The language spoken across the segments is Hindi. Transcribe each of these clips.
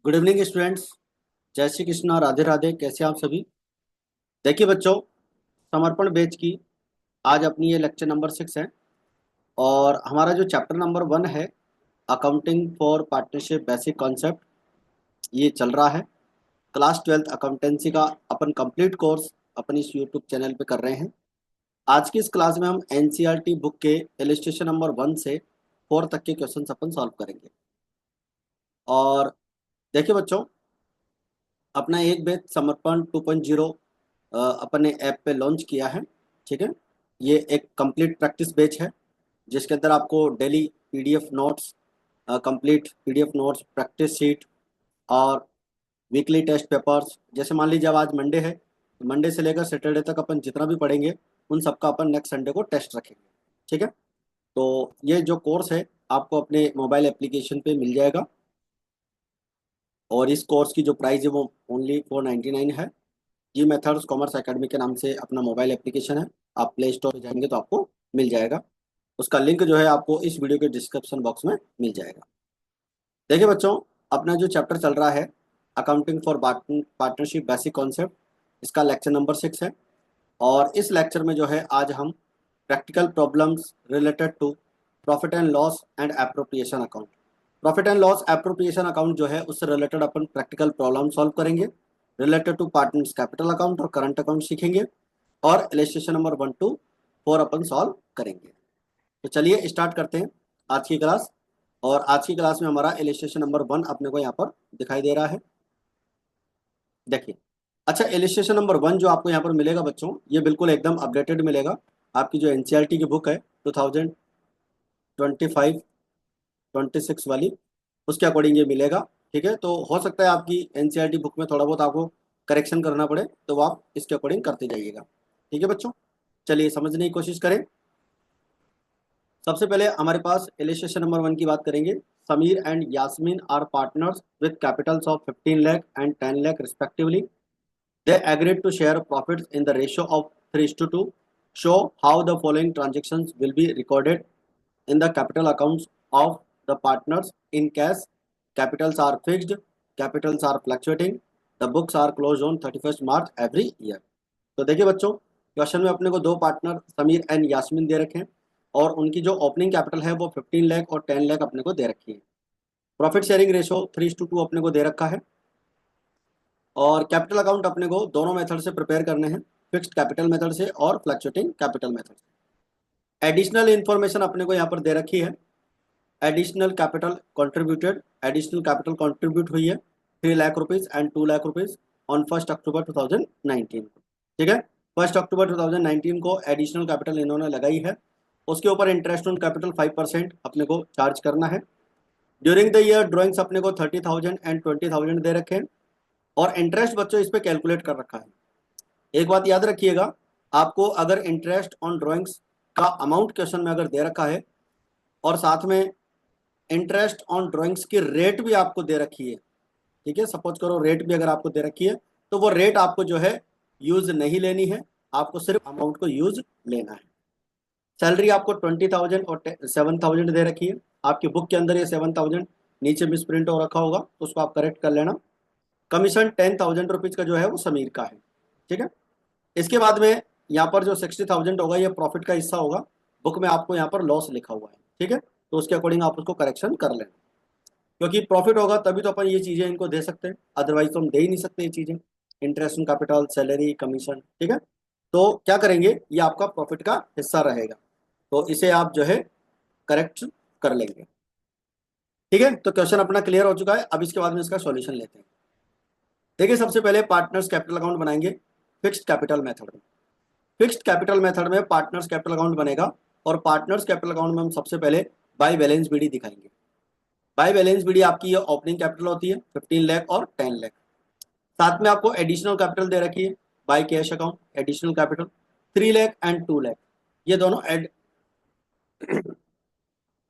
Good evening students. जय श्री कृष्णा, राधे राधे। कैसे हैं आप सभी? देखिए बच्चों, समर्पण बैच की आज अपनी ये लेक्चर नंबर 6 है और हमारा जो चैप्टर नंबर 1 है, accounting for partnership basic concept, ये चल रहा है। क्लास 12th अकाउंटेंसी का अपन कंप्लीट कोर्स अपनी इस यूट्यूब चैनल पे कर रहे हैं। आज की इस क्लास में हम एनसीईआरटी बुक के इलस्ट्रेशन नंबर 1 से 4 तक के क्वेश्चन अपन सॉल्व करेंगे। और देखिए बच्चों, अपना एक बैच समर्पण 2.0 अपने ऐप पे लॉन्च किया है। ठीक है, ये एक कंप्लीट प्रैक्टिस बैच है जिसके अंदर आपको daily PDF notes, complete PDF notes, practice sheet और वीकली टेस्ट पेपर्स। जैसे मान लीजिए अब आज मंडे है, तो मंडे से लेकर सैटरडे तक अपन जितना भी पढ़ेंगे उन सबका अपन नेक्स्ट संडे को टेस्ट रखेंगे। ठीक है, तो ये जो कोर्स है आपको अपने मोबाइल एप्लीकेशन पे मिल जाएगा और इस कोर्स की जो प्राइस है वो ओनली 499 है। जी मेथड्स कॉमर्स एकेडमी के नाम से अपना मोबाइल एप्लीकेशन है। आप प्ले स्टोर जाएंगे तो आपको मिल जाएगा। उसका लिंक जो है आपको इस वीडियो के डिस्क्रिप्शन बॉक्स में मिल जाएगा। देखिए बच्चों, अपना जो चैप्टर चल रहा है accounting for partnership basic concept, इसका लेक्चर नंबर 6 है। और इस लेक्चर में जो है आज हम practical problems related to profit and loss and appropriation account, profit and loss appropriation account जो है उससे रिलेटेड अपन प्रैक्टिकल प्रॉब्लम सॉल्व करेंगे। Related to partners capital account और करंट अकाउंट सीखेंगे और इलस्ट्रेशन नंबर 1 to 4 अपन सॉल्व करेंगे। तो चलिए स्टार्ट करते हैं आज की क्लास। और आज की क्लास में हमारा इलस्ट्रेशन नंबर 1 अपने को यहाँ पर दिखाई दे रहा है। देखिए, अच्छा, इलस्ट्रेशन नंबर 1 जो आपको यहाँ पर मिलेगा बच्चों, ये बिल्कुल एकदम अपडेटेड मिलेगा। आपकी जो एनसीईआरटी की बुक है 2025 26 वाली, उसके अकॉर्डिंग ये मिलेगा। ठीक है, तो हो सकता है आपकी एनसीईआरटी बुक में थोड़ा बहुत आपको करेक्शन करना पड़े, तो वो आप इसके अकॉर्डिंग करते जाइएगा। ठीक है बच्चों, चलिए समझने की कोशिश करें। सबसे पहले हमारे पास इलस्ट्रेशन नंबर 1 की बात करेंगे। Sameer and Yasmin are partners with capitals of 15 lakh and 10 lakh respectively. They agreed to share profits in the ratio of 3:2। Show how the following transactions will be recorded in the capital accounts of the partners in cash. Capitals are fixed, capitals are fluctuating, the books are closed on 31st March every year. तो देखिए बच्चों, क्वेश्चन में अपने को दो पार्टनर समीर एंड यास्मीन दे रखे हैं और उनकी जो ओपनिंग कैपिटल है वो 15 लाख और 10 लाख अपने को दे रखी है। प्रॉफिट शेयरिंग रेशो 3:2 अपने को दे रखा है और कैपिटल अकाउंट अपने को दोनों मेथड से प्रिपेयर करने हैं, फिक्स्ड कैपिटल मेथड से और फ्लक्चुएटिंग कैपिटल मेथड से। एडिशनल इन्फॉर्मेशन अपने को यहाँ पर दे रखी है। Additional capital contributed, additional capital contribute हुई है 3 lakh rupees and 2 lakh rupees on 1 अक्टूबर 2019। ठीक है, 1 अक्टूबर 2019 को एडिशनल कैपिटल इन्होंने लगाई है। उसके ऊपर इंटरेस्ट ऑन कैपिटल 5% अपने को चार्ज करना है। ड्यूरिंग द ईयर ड्रॉइंग्स अपने को 30,000 एंड 20,000 दे रखे हैं और इंटरेस्ट बच्चों इस पर कैलकुलेट कर रखा है। एक बात याद रखिएगा, आपको अगर इंटरेस्ट ऑन ड्रॉइंग्स का अमाउंट क्वेश्चन में अगर दे रखा है और साथ में इंटरेस्ट ऑन ड्राइंग्स की रेट भी आपको दे रखी है, ठीक है, सपोज करो रेट भी अगर आपको दे रखी है, तो वो रेट आपको जो है यूज नहीं लेनी है, आपको सिर्फ अमाउंट को यूज लेना है। सैलरी आपको 20,000 और 7,000 दे रखी है। आपकी बुक के अंदर ये 7,000 नीचे मिस प्रिंट हो रखा होगा, तो उसको आप करेक्ट कर लेना। कमीशन 10,000 रुपीज का जो है वो समीर का है। ठीक है, इसके बाद में यहाँ पर जो 60,000 होगा ये प्रॉफिट का हिस्सा होगा। बुक में आपको यहाँ पर लॉस लिखा हुआ है। ठीक है, तो उसके अकॉर्डिंग आप उसको करेक्शन कर लेना, क्योंकि प्रॉफिट होगा तभी तो अपन ये चीजें इनको दे सकते हैं, अदरवाइज तो हम दे ही नहीं सकते ये चीजें, interest on capital, salary, commission. ठीक है, तो क्या करेंगे, ये आपका प्रॉफिट का हिस्सा रहेगा, तो इसे आप जो है करेक्ट कर लेंगे। ठीक है, तो क्वेश्चन अपना क्लियर हो चुका है। अब इसके बाद में इसका सॉल्यूशन लेते हैं। देखिए, सबसे पहले पार्टनर्स कैपिटल अकाउंट बनाएंगे फिक्स्ड कैपिटल मेथड में। फिक्स्ड कैपिटल मेथड में पार्टनर्स कैपिटल अकाउंट बनेगा और पार्टनर्स कैपिटल अकाउंट में हम सबसे पहले बाय बैलेंस बीडी दिखाएंगे। बाय बैलेंस बीडी आपकी ये ओपनिंग कैपिटल होती है 15 लाख और 10 लाख। साथ में आपको एडिशनल कैपिटल दे रखी है by cash account, additional capital 3 lakh and 2 lakh. ये दोनों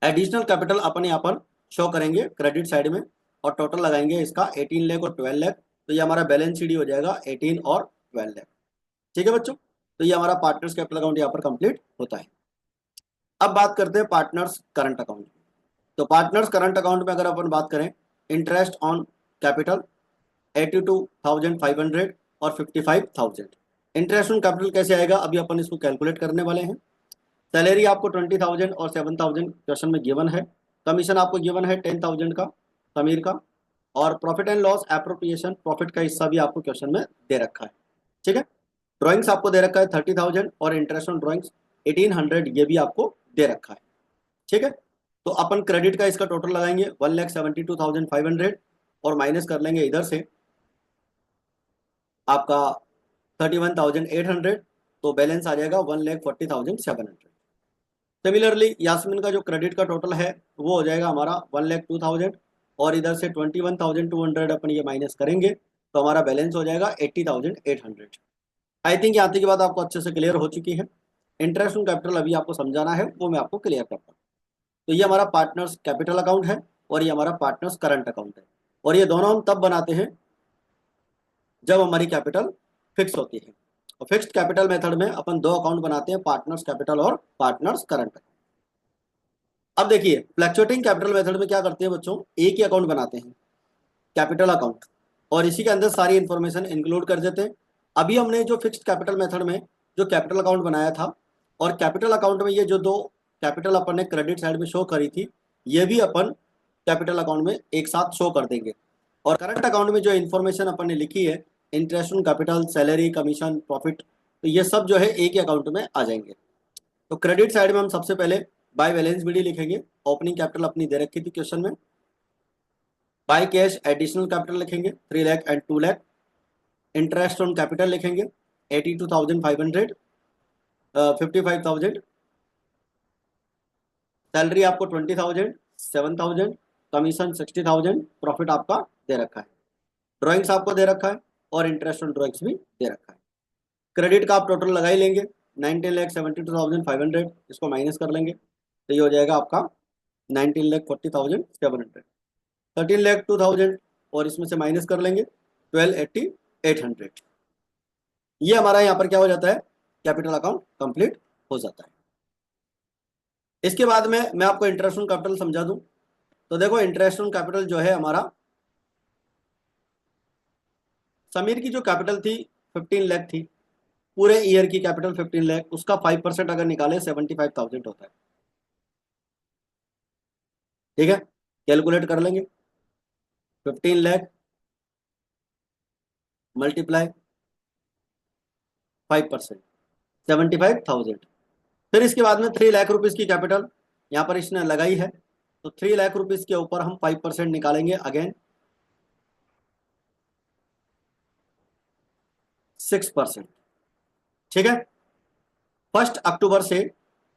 एडिशनल कैपिटल अपन यहाँ पर शो करेंगे क्रेडिट साइड में और टोटल लगाएंगे इसका 18 लाख और 12 लाख। तो ये हमारा बैलेंस शीट हो जाएगा 18 और 12 लाख। ठीक है बच्चों, तो ये हमारा पार्टनर्स कैपिटल अकाउंट यहाँ पर कंप्लीट होता है। अब बात करते हैं पार्टनर्स करंट अकाउंट। तो पार्टनर्स करंट अकाउंट में अगर अपन बात करें, इंटरेस्ट ऑन कैपिटल 82,500 और 55,000। इंटरेस्ट ऑन कैपिटल कैसे आएगा, अभी अपन इसको कैलकुलेट करने वाले हैं। सैलरी आपको 20,000 और 7,000 क्वेश्चन में गिवन है। कमीशन आपको गिवन है 10,000 का समीर का। और profit and loss appropriation, profit का हिस्सा भी आपको क्वेश्चन में दे रखा है। ठीक है, ड्राइंग्स आपको दे रखा है 30,000 और इंटरेस्ट ऑन ड्राइंग्स 1800, ये भी आपको दे रखा है। ठीक है, तो अपन क्रेडिट का इसका टोटल लगाएंगे 1,72,500 और माइनस कर लेंगे इधर से आपका 31,800, तो बैलेंस आ जाएगा 1,40,700। सिमिलरली यास्मीन का जो क्रेडिट का टोटल है वो हो जाएगा हमारा 1,02,000 और इधर से 21,200 अपन ये माइनस करेंगे तो हमारा बैलेंस हो जाएगा 80,800। आई थिंक यहाँ तक की बात आपको अच्छे से क्लियर हो चुकी है। इंटरेस्ट ऑन कैपिटल अभी आपको समझाना है, वो मैं आपको क्लियर करता हूँ। तो ये हमारा पार्टनर्स कैपिटल अकाउंट है और ये हमारा पार्टनर्स करंट अकाउंट है, और ये दोनों हम तब बनाते हैं जब हमारी कैपिटल फिक्स होती है। और फिक्स्ड कैपिटल मेथड में अपन दो अकाउंट बनाते हैं, पार्टनर्स कैपिटल और पार्टनर्स करंट। अब देखिए फ्लक्चुएटिंग कैपिटल मेथड में क्या करते हैं बच्चों, एक ही अकाउंट बनाते हैं कैपिटल अकाउंट, और इसी के अंदर सारी इंफॉर्मेशन इंक्लूड कर देते हैं। अभी हमने जो फिक्स्ड कैपिटल मेथड में जो कैपिटल अकाउंट बनाया था, और कैपिटल अकाउंट में ये जो दो कैपिटल अपन ने क्रेडिट साइड में शो करी थी, ये भी अपन कैपिटल अकाउंट में एक साथ शो कर देंगे। और करंट अकाउंट में जो इन्फॉर्मेशन अपन ने लिखी है, interest on capital, salary, commission, profit, तो ये सब जो है एक ही अकाउंट में आ जाएंगे। तो क्रेडिट साइड में हम सबसे पहले बाय बैलेंस बीडी लिखेंगे। ओपनिंग कैपिटल अपनी दे रखी थी क्वेश्चन में। बाय कैश एडिशनल कैपिटल लिखेंगे 3 lakh and 2 lakh. Interest on capital लिखेंगे 82,500, 55,000। सैलरी आपको 20,000, 7,000, कमीशन 60,000, प्रॉफिट आपका दे रखा है। ड्राइंग्स आपको दे रखा है और इंटरेस्ट ऑन ड्राइंग्स भी दे रखा है। क्रेडिट का आप टोटल लगा ही लेंगे 19,72,500, इसको माइनस कर लेंगे तो ये हो जाएगा आपका 19,40,700। 13,02,000 और इसमें से माइनस कर लेंगे 12,80,800। ये हमारा यहाँ पर क्या हो जाता है, कैपिटल अकाउंट कंप्लीट हो जाता है। इसके बाद में मैं आपको इंटरेस्ट ऑन कैपिटल समझा दूं। तो देखो इंटरेस्ट ऑन कैपिटल जो है हमारा, समीर की जो कैपिटल थी 15 लाख थी, पूरे ईयर की कैपिटल 15 लाख, उसका 5% अगर निकाले 75,000 होता है। ठीक है, कैलकुलेट कर लेंगे 15 लाख मल्टीप्लाई 5%, 75,000। फिर इसके बाद में 3 लाख रुपीज की कैपिटल यहाँ पर इसने लगाई है, तो 3 लाख रुपीज के ऊपर हम 5% निकालेंगे अगेन 6%। ठीक है, 1 अक्टूबर से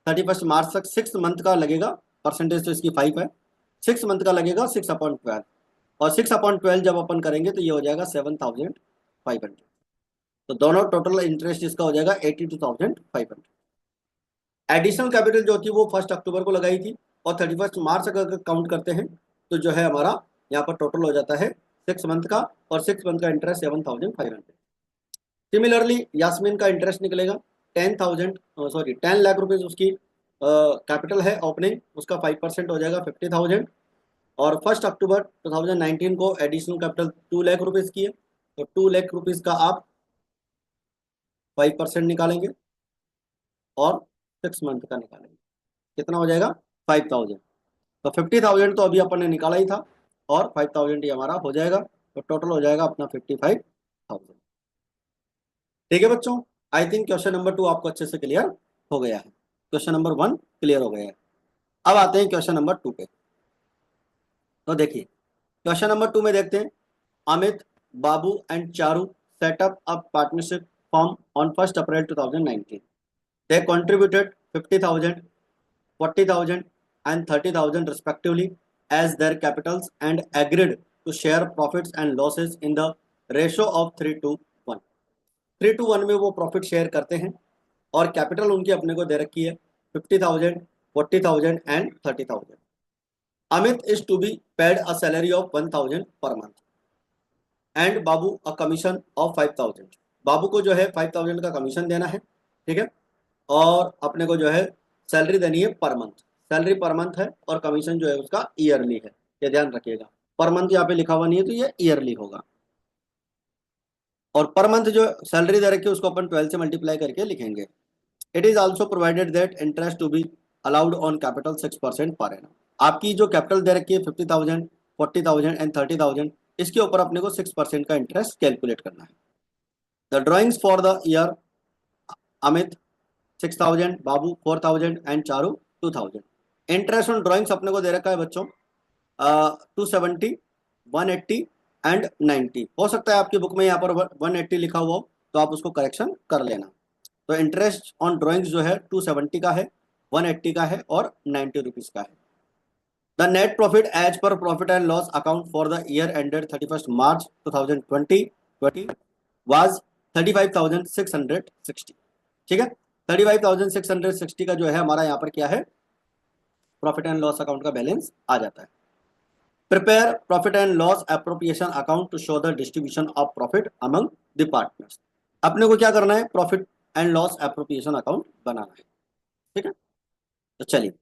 31 मार्च तक 6 मंथ का लगेगा, परसेंटेज तो इसकी 5 है, 6 मंथ का लगेगा 6/12, और 6/12 जब अपन करेंगे तो ये हो जाएगा 7,500। तो दोनों टोटल इंटरेस्ट इसका हो जाएगा 82,500। एडिशनल कैपिटल जो थी वो 1 अक्टूबर को लगाई थी, और 31 मार्च अगर काउंट करते हैं तो जो है हमारा यहाँ पर टोटल हो जाता है 6 मंथ का, और 6 मंथ का इंटरेस्ट 7,500। सिमिलरली यास्मीन का इंटरेस्ट निकलेगा 10 लाख रुपीज उसकी कैपिटल है ओपनिंग, उसका 5% हो जाएगा 50,000। और 1 अक्टूबर 2019 को एडिशनल कैपिटल 2 लाख रुपीज की है, तो 2 लाख रुपीज का आप 5% निकालेंगे और 6 मंथ का निकालेंगे, कितना हो जाएगा 5,000। तो 50,000 तो अभी अपन ने निकाला ही था, और 5,000 ये हमारा हो जाएगा, तो टोटल हो जाएगा अपना 55,000। ठीक है बच्चों, आई थिंक क्वेश्चन नंबर 2 आपको अच्छे से क्लियर हो गया है। क्वेश्चन नंबर 1 क्लियर हो गया है। अब आते हैं क्वेश्चन नंबर 2 पे। तो देखिए क्वेश्चन नंबर 2 में देखते हैं, Amit, Babu and Charu set up a partnership firm on 1 April 2019। They contributed 50,000, 40,000 and 30,000 respectively as their capitals and agreed to share profits and losses in the ratio of 3:1। 3:1 में वो प्रॉफिट शेयर करते हैं, और कैपिटल उनकी अपने को दे रखी है 50,000, 40,000 and 30,000। Amit is to be paid a salary of 1,000 per month and Babu a commission of 5,000। Babu को जो है 5,000 का कमीशन देना है, ठीक है, और अपने को जो है सैलरी देनी है per month. Salary per month है और कमीशन जो है उसका ईयरली है, ये ध्यान रखिएगा। पर मंथ यहाँ पे लिखा हुआ नहीं है तो ये ईयरली होगा। और पर मंथ जो सैलरी दे रखी है उसको अपन 12 से मल्टीप्लाई करके लिखेंगे। It is also provided that interest to be allowed on capital 6% per annum. आपकी जो कैपिटल दे रखी है 50,000, 40,000 एंड 30,000, इसके ऊपर अपने को 6% का इंटरेस्ट कैलकुलेट करना है। The drawings for the year Amit 6,000, Babu 4,000 and Charu 2,000। Interest on drawings अपने को दे रखा है बच्चों 270, 180 एंड 90। हो सकता है आपकी बुक में यहाँ पर 180 लिखा हुआ हो तो आप उसको करेक्शन कर लेना। तो इंटरेस्ट ऑन ड्रॉइंग्स जो है 270 का है, 180 का है और 90 रुपीज का है। The net profit as per profit and loss account for the year ended 31 March 2020 was 35,660। ठीक है, 35,660 का जो है हमारा यहाँ पर क्या है, प्रॉफिट एंड लॉस अकाउंट का बैलेंस आ जाता है। Prepare profit and loss appropriation account to show the distribution of profit among the partners. अपने को क्या करना है, profit and loss appropriation account बनाना है। ठीक है, तो चलिए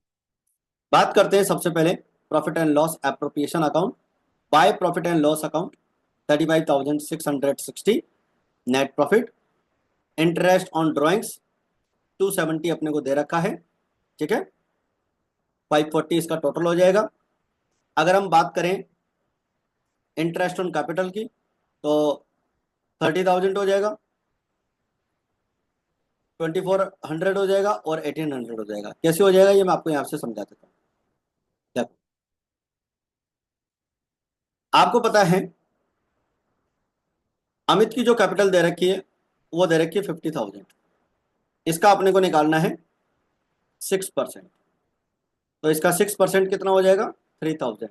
बात करते हैं सबसे पहले profit and loss appropriation account. By profit and loss account 35,660 net profit. Interest on drawings 270 अपने को दे रखा है। ठीक है, 540 इसका टोटल हो जाएगा। अगर हम बात करें इंटरेस्ट ऑन कैपिटल की तो 30,000 हो जाएगा, 2,400 हो जाएगा और 1,800 हो जाएगा। कैसे हो जाएगा ये मैं आपको यहाँ से समझा देता हूँ। देखो आपको पता है अमित की जो कैपिटल दे रखी है वो दे रखी है 50,000। इसका अपने को निकालना है 6%। तो इसका 6% कितना हो जाएगा, 3,000।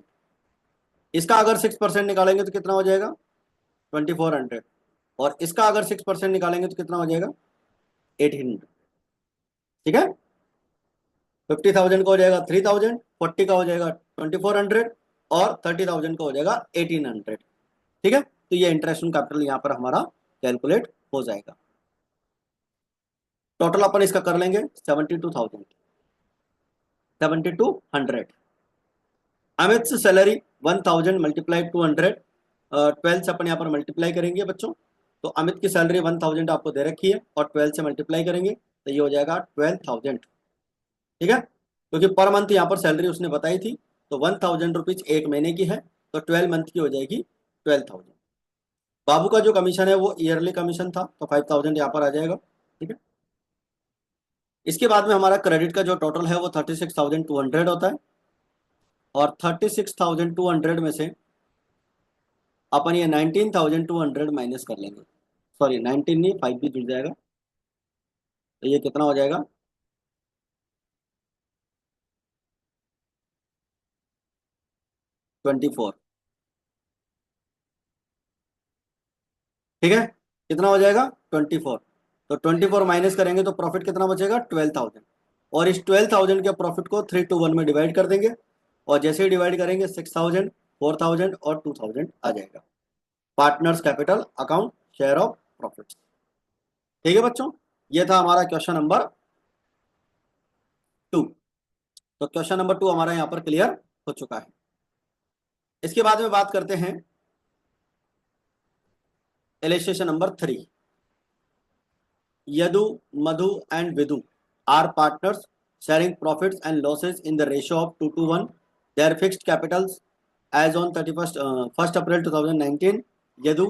इसका अगर 6% निकालेंगे तो कितना हो जाएगा, 2,400। और इसका अगर 6% निकालेंगे तो कितना हो जाएगा, 1,800। ठीक है, 50,000 का हो जाएगा 3,000, 40 का हो जाएगा 2,400 और 30,000 का हो जाएगा 1,800। ठीक है, तो ये इंटरेस्ट ऑन कैपिटल यहाँ पर हमारा कैलकुलेट हो जाएगा। टोटल अपन इसका कर लेंगे 72,000, 7,200। अमित सैलरी 1,000 मल्टीप्लाई 200, 12 से अपन यहाँ पर मल्टीप्लाई करेंगे बच्चों। तो अमित की सैलरी 1,000 आपको दे रखी है और 12 से मल्टीप्लाई करेंगे तो ये हो जाएगा 12,000। ठीक है, क्योंकि पर मंथ यहाँ पर सैलरी उसने बताई थी तो 1,000 रुपीज एक महीने की है तो 12 मंथ की हो जाएगी 12,000। बाबू का जो कमीशन है वो ईयरली कमीशन था तो 5,000 यहाँ पर आ जाएगा। ठीक है, इसके बाद में हमारा क्रेडिट का जो टोटल है वो 36,200 होता है और 36,200 में से अपन ये 19,200 माइनस कर लेंगे। सॉरी 19 नहीं, 5 भी जुड़ जाएगा तो ये कितना हो जाएगा, 24। ठीक है, कितना हो जाएगा 24। तो 24 माइनस करेंगे तो प्रॉफिट कितना बचेगा, 12,000। और इस 12,000 के प्रॉफिट को 3 to 1 में डिवाइड कर देंगे और जैसे ही डिवाइड करेंगे 6,000, 4,000 और 2,000 आ जाएगा। Partners capital account share of profit. ठीक है बच्चों, ये था हमारा क्वेश्चन नंबर 2। तो क्वेश्चन नंबर 2 हमारा यहाँ पर क्लियर हो चुका है। इसके बाद में बात करते हैं illustration number 3। Yadu, Madhu and Vidu are partners sharing profits and losses in the ratio of 2 to 1. Their fixed capitals as on 1st April 2019, Yadu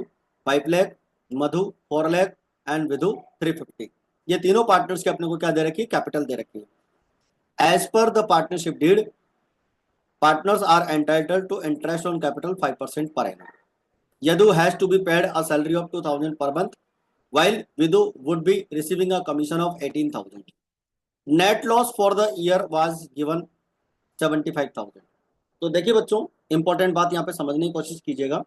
5 lakh, Madhu 4 lakh and Vidu 350। ये तीनों पार्टनर्स के अपने को क्या दे रखी है, कैपिटल दे रखी है। As per the partnership deed partners are entitled to interest on capital 5% per annum. Yadu has to be paid a salary of 2,000 per month while Vidu would be receiving a commission of 18,000. Net loss for the year was given 75,000। तो देखिए बच्चों, इंपॉर्टेंट बात यहाँ पे समझने की कोशिश कीजिएगा।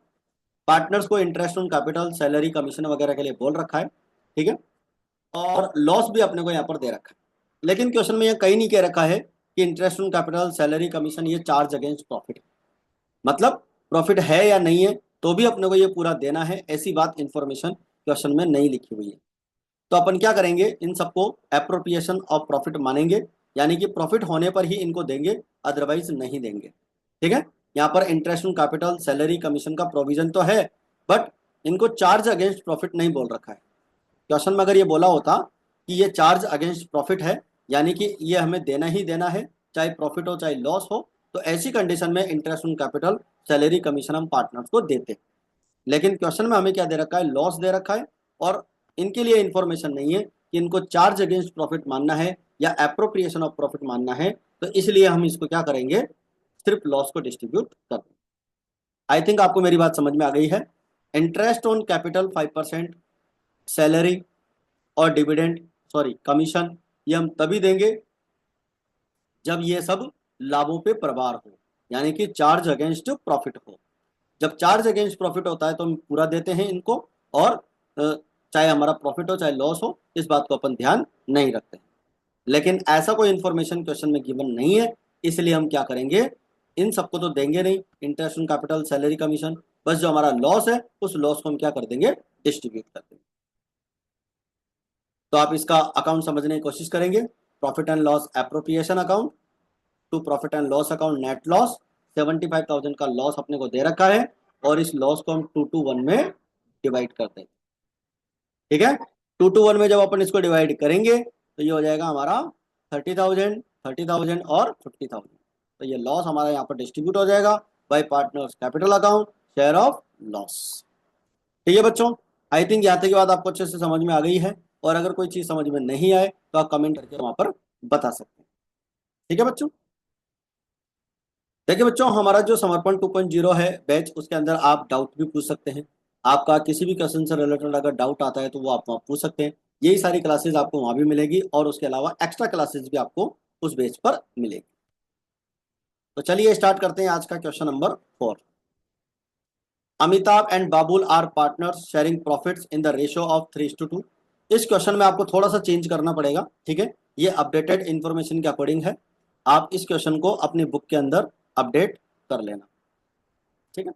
पार्टनर्स को interest on capital, salary, commission वगैरह के लिए बोल रखा है। ठीक है, और लॉस भी अपने को यहाँ पर दे रखा है, लेकिन क्वेश्चन में यह कहीं नहीं कह रखा है कि interest on capital, salary, commission ये चार्ज अगेंस्ट प्रॉफिट, मतलब प्रॉफिट है या नहीं है तो भी अपने को ये पूरा देना है, ऐसी बात इंफॉर्मेशन क्वेश्चन में नहीं लिखी हुई है। तो अपन क्या करेंगे, इन सबको एप्रोप्रिएशन ऑफ प्रॉफिट मानेंगे, यानी कि प्रॉफिट होने पर ही इनको देंगे, अदरवाइज नहीं देंगे। ठीक है, यहाँ पर interest on capital, salary, commission का प्रोविजन तो है, बट इनको चार्ज अगेंस्ट प्रॉफिट नहीं बोल रखा है। क्वेश्चन में अगर ये बोला होता कि ये चार्ज अगेंस्ट प्रॉफिट है, यानी कि ये हमें देना ही देना है, चाहे प्रॉफिट हो चाहे लॉस हो, तो ऐसी कंडीशन में interest on capital, salary, commission हम पार्टनर्स को देते। लेकिन क्वेश्चन में हमें क्या दे रखा है, लॉस दे रखा है, और इनके लिए इंफॉर्मेशन नहीं है कि इनको चार्ज अगेंस्ट प्रॉफिट मानना है या एप्रोप्रिएशन ऑफ प्रॉफिट मानना है, तो इसलिए हम इसको क्या करेंगे, सिर्फ लॉस को डिस्ट्रीब्यूट कर देंगे। आई थिंक आपको मेरी बात समझ में आ गई है। इंटरेस्ट ऑन कैपिटल 5%, सैलरी और डिविडेंड, सॉरी कमीशन, ये हम तभी देंगे जब ये सब लाभों पे प्रभार हो, यानी कि चार्ज अगेंस्ट प्रॉफिट हो। जब चार्ज अगेंस्ट प्रॉफिट होता है तो हम पूरा देते हैं इनको, और चाहे हमारा प्रॉफिट हो चाहे लॉस हो, इस बात को अपन ध्यान नहीं रखते हैं। लेकिन ऐसा कोई इंफॉर्मेशन क्वेश्चन में गिवन नहीं है, इसलिए हम क्या करेंगे, इन सबको तो देंगे नहीं, interest on capital, salary, commission, बस जो हमारा लॉस है उस लॉस को हम क्या कर देंगे, डिस्ट्रीब्यूट कर देंगे। तो आप इसका अकाउंट समझने की कोशिश करेंगे। Profit and loss appropriation account to profit and loss account, net loss 75,000 का लॉस अपने को दे रखा है, और इस लॉस को हम 2 to 1 में डिवाइड करते हैं। ठीक है, 2 to 1 में जब अपन इसको डिवाइड करेंगे तो ये हो जाएगा हमारा 30,000, 30,000 और 50,000। तो ये लॉस हमारा यहाँ पर डिस्ट्रीब्यूट हो जाएगा bye partners capital account, share of loss. ठीक है बच्चों, आई थिंक यहाँ तक की बात आपको अच्छे से समझ में आ गई है, और अगर कोई चीज समझ में नहीं आए तो आप कमेंट करके वहां पर बता सकते हैं। ठीक है बच्चों, देखिए बच्चों, हमारा जो समर्पण 2.0 है बैच, उसके अंदर आप डाउट भी पूछ सकते हैं। आपका किसी भी क्वेश्चन से रिलेटेड अगर डाउट आता है तो वो आप वहाँ पूछ सकते हैं। यही सारी क्लासेस आपको वहाँ भी मिलेगी, और उसके अलावा एक्स्ट्रा क्लासेस भी आपको उस बैच पर मिलेगी। तो चलिए स्टार्ट करते हैं आज का question number 4। Amitabh and Babul are partners sharing profits in the ratio of 3:2। इस क्वेश्चन में आपको थोड़ा सा चेंज करना पड़ेगा। ठीक है, ये अपडेटेड इंफॉर्मेशन के अकॉर्डिंग है, आप इस क्वेश्चन को अपनी बुक के अंदर अपडेट कर लेना। ठीक है,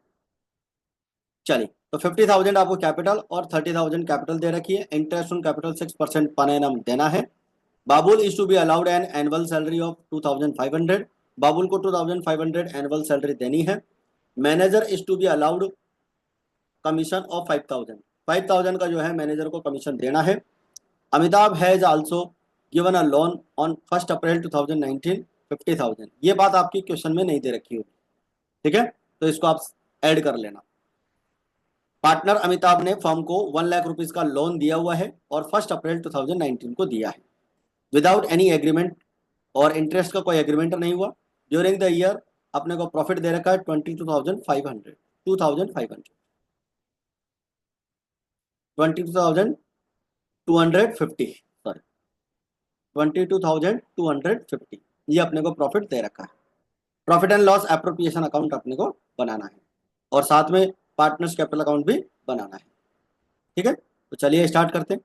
चलिए, तो 50,000 आपको कैपिटल और 30,000 कैपिटल दे रखी है। Interest on capital 6% per annum देना है। Babul is to be allowed an annual salary of 2,500। Babul को 2,500 एनुअल सैलरी देनी है। Manager is to be allowed commission of 5,000। 5,000 का जो है मैनेजर को कमीशन देना है। Amitabh has also given a loan on 1 April 2019 50,000। ये बात आपकी क्वेश्चन में नहीं दे रखी होगी। ठीक है, तो इसको आप ऐड कर लेना। पार्टनर अमिताभ ने फर्म को 1 लाख रुपीज का लोन दिया हुआ है और 1 अप्रैल 2019 को दिया है, विदाउट एनी एग्रीमेंट, और इंटरेस्ट का कोई एग्रीमेंट नहीं हुआ। ड्यूरिंग द ईयर अपने को प्रॉफिट दे रखा है 22,500, 2,500, 22,250, सॉरी 22,250, ये अपने को प्रॉफिट दे रखा है। Profit and loss appropriation account अपने को बनाना है, और साथ में पार्टनर्स कैपिटल अकाउंट भी बनाना है। ठीक है, तो चलिए स्टार्ट करते हैं।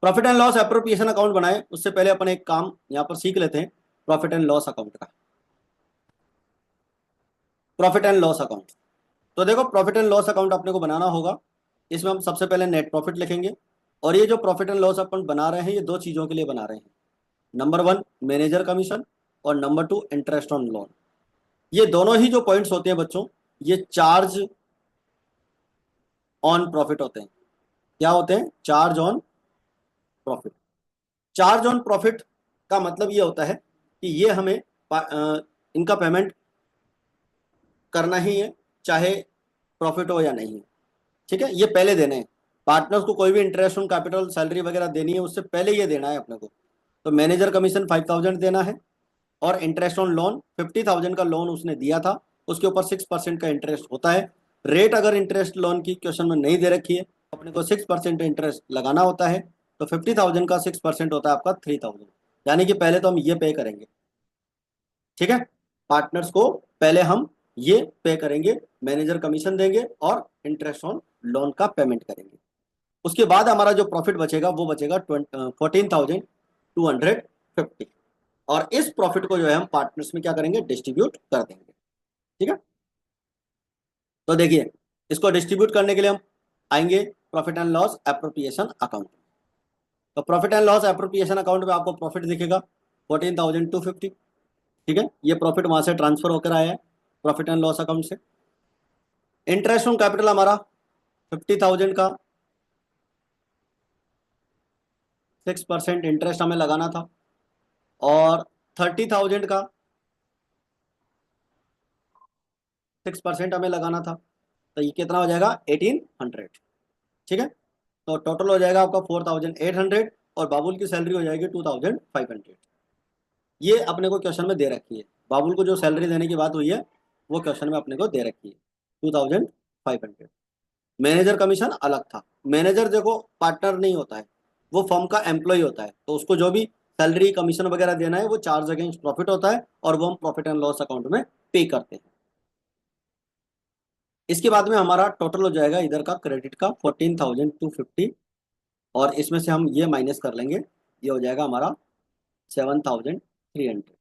Profit and loss appropriation account बनाए उससे पहले अपन एक काम यहाँ पर सीख लेते हैं, प्रॉफिट एंड लॉस अकाउंट का। प्रॉफिट एंड लॉस अकाउंट, तो देखो प्रॉफिट एंड लॉस अकाउंट अपने को बनाना होगा। इसमें हम सबसे पहले नेट प्रॉफिट लिखेंगे, और ये जो प्रॉफिट एंड लॉस अपन बना रहे हैं ये दो चीजों के लिए बना रहे हैं। नंबर 1 मैनेजर कमीशन, और नंबर 2 इंटरेस्ट ऑन लोन। ये दोनों ही जो पॉइंट्स होते हैं बच्चों, ये चार्ज ऑन प्रॉफिट होते हैं। क्या होते हैं, charge on profit. Charge on profit का मतलब ये होता है कि ये हमें इनका पेमेंट करना ही है, चाहे प्रॉफिट हो या नहीं। ठीक है, ये पहले देने हैं। पार्टनर्स को कोई भी इंटरेस्ट ऑन कैपिटल, सैलरी वगैरह देनी है उससे पहले ये देना है अपने को। तो मैनेजर कमीशन 5,000 देना है, और इंटरेस्ट ऑन लोन 50,000 का लोन उसने दिया था, उसके ऊपर 6% का इंटरेस्ट होता है। रेट अगर इंटरेस्ट लोन की क्वेश्चन में नहीं दे रखी है, अपने को 6% इंटरेस्ट लगाना होता है। तो 50,000 का 6% होता है आपका 3,000, यानी कि पहले तो हम ये पे करेंगे। ठीक है, पार्टनर्स को पहले हम ये पे करेंगे, मैनेजर कमीशन देंगे और इंटरेस्ट ऑन लोन का पेमेंट करेंगे। उसके बाद हमारा जो प्रॉफिट बचेगा वो बचेगा 14,250, और इस प्रॉफिट को जो है हम पार्टनर्स में क्या करेंगे, डिस्ट्रीब्यूट कर देंगे। ठीक है, तो देखिए इसको डिस्ट्रीब्यूट करने के लिए हम आएंगे profit and loss appropriation account. तो profit and loss appropriation account में आपको प्रॉफिट दिखेगा 14,250। ठीक है, ये प्रॉफिट वहां से ट्रांसफर होकर आया है प्रॉफिट एंड लॉस अकाउंट से। इंटरेस्ट ऑन कैपिटल हमारा 50,000 का 6% इंटरेस्ट हमें लगाना था, और 30,000 का 6% हमें लगाना था, तो ये कितना हो जाएगा 1800। ठीक है, तो टोटल हो जाएगा आपका 4800, और बाबुल की सैलरी हो जाएगी 2500। ये अपने को क्वेश्चन में दे रखी है, बाबुल को जो सैलरी देने की बात हुई है वो क्वेश्चन में अपने को दे रखी है 2500। मैनेजर कमीशन अलग था। मैनेजर देखो पार्टनर नहीं होता है, वो फर्म का एम्प्लॉय होता है, तो उसको जो भी सैलरी कमीशन वगैरह देना है वो चार्ज अगेंस्ट प्रॉफिट होता है, और वो हम प्रॉफिट एंड लॉस अकाउंट में पे करते हैं। इसके बाद में हमारा टोटल हो जाएगा इधर का क्रेडिट का 14,250, और इसमें से हम ये माइनस कर लेंगे, ये हो जाएगा हमारा 7,300।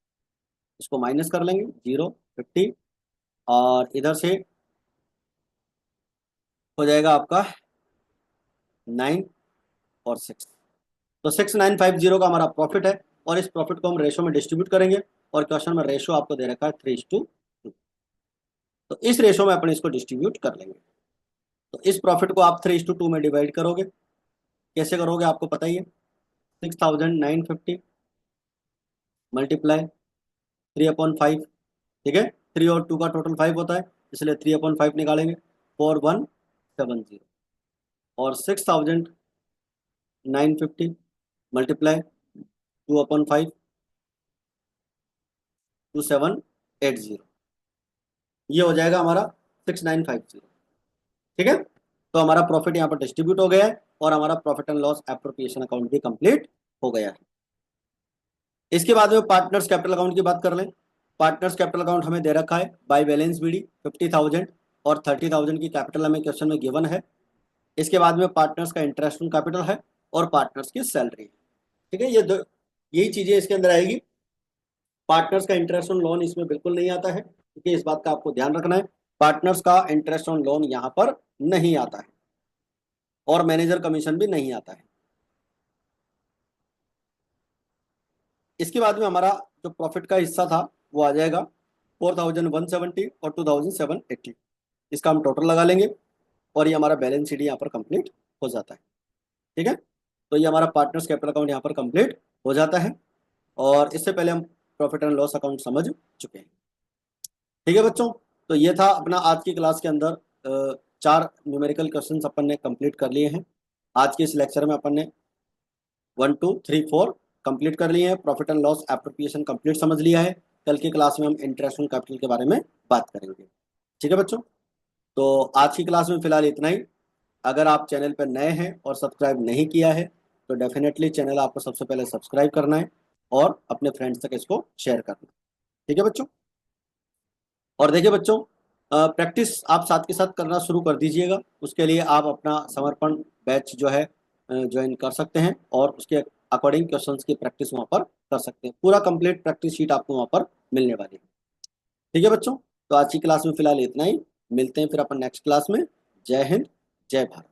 इसको माइनस कर लेंगे 050, और इधर से हो जाएगा आपका 9 और 6, तो 6950 का हमारा प्रॉफिट है, और इस प्रॉफिट को हम रेशो में डिस्ट्रीब्यूट करेंगे, और क्वेश्चन में रेशो आपको दे रखा है 3:2, तो इस रेशो में अपन इसको डिस्ट्रीब्यूट कर लेंगे। तो इस प्रॉफिट को आप 3:2 में डिवाइड करोगे, कैसे करोगे आपको पता ही है। 6,950 मल्टीप्लाई 3/5, ठीक है, 3 और 2 का टोटल 5 होता है, इसलिए 3/5 निकालेंगे 4170, और 6,950 मल्टीप्लाई 2/5 2780, ये हो जाएगा हमारा 6950। ठीक है, तो हमारा प्रॉफिट यहाँ पर डिस्ट्रीब्यूट हो गया है, और हमारा profit and loss appropriation account भी कंप्लीट हो गया है। इसके बाद में पार्टनर्स कैपिटल अकाउंट की बात कर लें। पार्टनर्स कैपिटल अकाउंट हमें दे रखा है बाय बैलेंस बीडी 50,000, और 30,000 की कैपिटल हमें क्वेश्चन में गिवन है। इसके बाद में पार्टनर्स का इंटरेस्ट ऑन कैपिटल है, और पार्टनर्स की सैलरी। ठीक है, ये दो यही चीजें इसके अंदर आएगी। पार्टनर्स का इंटरेस्ट ऑन लोन इसमें बिल्कुल नहीं आता है, क्योंकि इस बात का आपको ध्यान रखना है, पार्टनर्स का इंटरेस्ट ऑन लोन यहाँ पर नहीं आता है, और मैनेजर कमीशन भी नहीं आता है। इसके बाद में हमारा जो प्रॉफिट का हिस्सा था वो आ जाएगा 4,170 और 2,780, इसका हम टोटल लगा लेंगे, और ये हमारा बैलेंस शीट यहाँ पर कंप्लीट हो जाता है। ठीक है, तो ये हमारा पार्टनर्स कैपिटल अकाउंट यहाँ पर कंप्लीट हो जाता है, और इससे पहले हम प्रॉफिट एंड लॉस अकाउंट समझ चुके हैं। ठीक है बच्चों, तो ये था अपना आज की क्लास के अंदर 4 न्यूमेरिकल क्वेश्चन अपन ने कंप्लीट कर लिए हैं। आज के इस लेक्चर में अपन ने 1 2 3 4 कंप्लीट कर लिए हैं, profit and loss appropriation complete समझ लिया है। कल की क्लास में हम इंटरेस्ट ऑन कैपिटल के बारे में बात करेंगे। ठीक है बच्चों, तो आज की क्लास में फिलहाल इतना ही। अगर आप चैनल पर नए हैं और सब्सक्राइब नहीं किया है, तो डेफिनेटली चैनल आपको सबसे पहले सब्सक्राइब करना है, और अपने फ्रेंड्स तक इसको शेयर करना है। ठीक है बच्चों, और देखिए बच्चों, प्रैक्टिस आप साथ के साथ करना शुरू कर दीजिएगा। उसके लिए आप अपना समर्पण बैच जो है ज्वाइन कर सकते हैं, और उसके अकॉर्डिंग क्वेश्चंस की प्रैक्टिस वहाँ पर कर सकते हैं। पूरा कंप्लीट प्रैक्टिस शीट आपको वहाँ पर मिलने वाली है। ठीक है बच्चों, तो आज की क्लास में फिलहाल इतना ही। मिलते हैं फिर अपन नेक्स्ट क्लास में। जय हिंद, जय भारत।